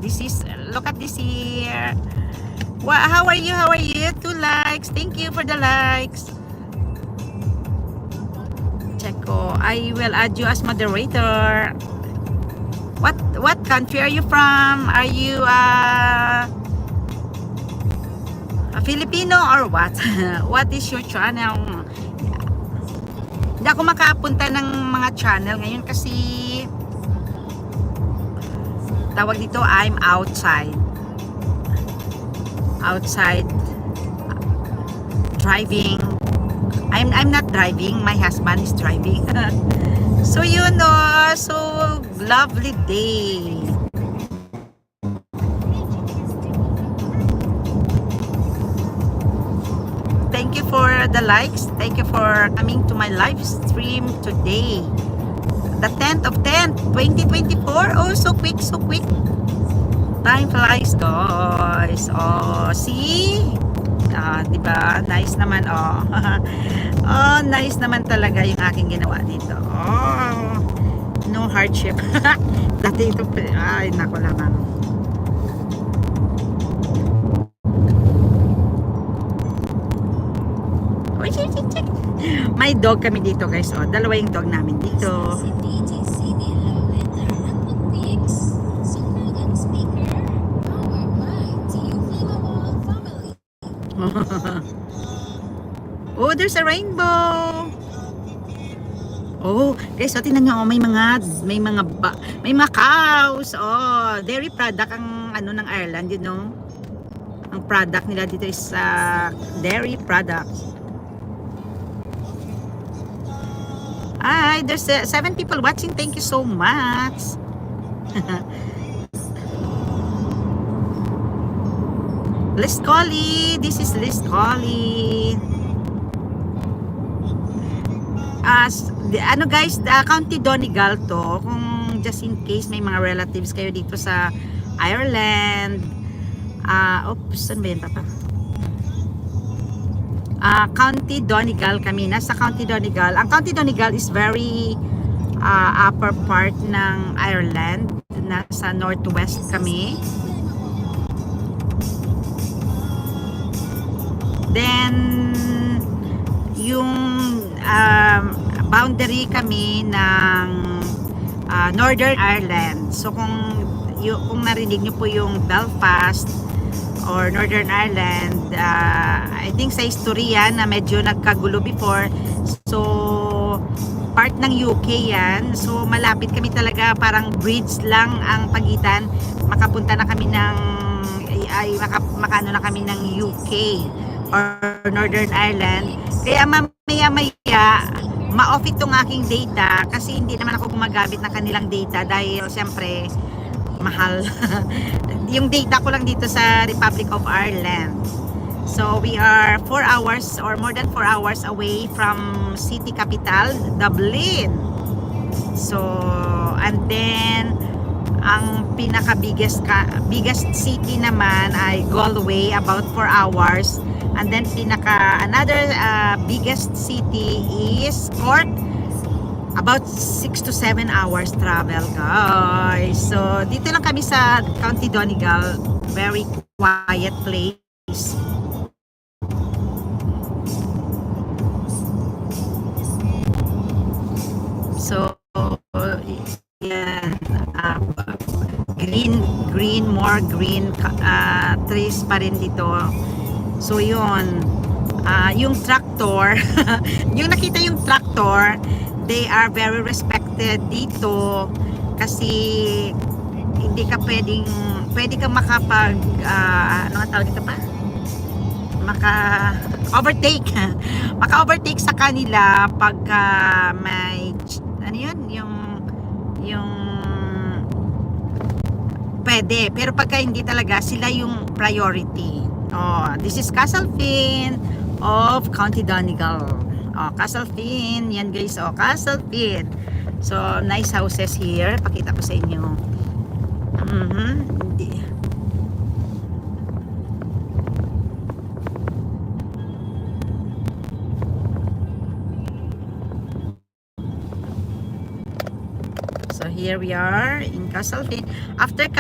This is, look at this here. How are you? How are you? 2 likes. Thank you for the likes. Checo, I will add you as moderator. What country are you from? Are you a Filipino or what? What is your channel? Hindi ako makapunta ng mga channel ngayon kasi tawag dito, I'm outside driving. I'm not driving, my husband is driving. So you know, so lovely day. Thank you for the likes. Thank you for coming to my live stream today. The 10th of 10th, 2024. Oh, so quick, so quick. Time flies, guys. Oh, see? Diba? Nice naman, oh. Oh, nice naman talaga yung aking ginawa dito. Oh, no hardship. Dati ito, ay, nako naman. May dog kami dito, guys. Oh, dalawa yung dog namin dito. Oh, there's a rainbow. Oh, guys, so tingnan niyo, oh, may mga cows. Oh, dairy product ang ano ng Ireland, you know. Ang product nila dito is dairy products. Hi, there's 7 people watching. Thank you so much. Liscoli, this is Liscoli. Ano guys, County Donegal to, kung just in case may mga relatives kayo dito sa Ireland. Oops, saan ba yun, papa? County Donegal kami, nasa County Donegal. Ang County Donegal is very upper part ng Ireland, nasa northwest kami. Then yung boundary kami ng Northern Ireland. So kung narinig niyo po yung Belfast or Northern Ireland, I think sa istorya na medyo nagkagulo before. So part ng UK yan. So malapit kami talaga, parang bridge lang ang pagitan. Makapunta na kami ng makaano na kami ng UK or Northern Ireland. Kaya mamaya ma-off itong aking data kasi hindi naman ako gumagamit ng kanilang data dahil siyempre mahal. Yung data ko lang dito sa Republic of Ireland. So we are 4 hours or more than 4 hours away from city capital, Dublin. So and then ang biggest city naman ay Galway, about 4 hours. And then another biggest city is Cork, about 6 to 7 hours travel, guys. So dito lang kami sa County Donegal, very quiet place. So yan, more green trees pa rin dito. So yun, yung tractor, yung nakita yung tractor, they are very respected dito kasi hindi ka pwede kang makapag ano nga tawag dito pa? Maka-overtake sa kanila pagka may ano yun, yung pwede, pero pagka hindi talaga, sila yung priority. Oh, this is Castlefin of County Donegal. Oh, Castlefin, yan guys. Oh, Castlefin. So, nice houses here. Pakita ko sa inyo. So, here we are in Castlefin. After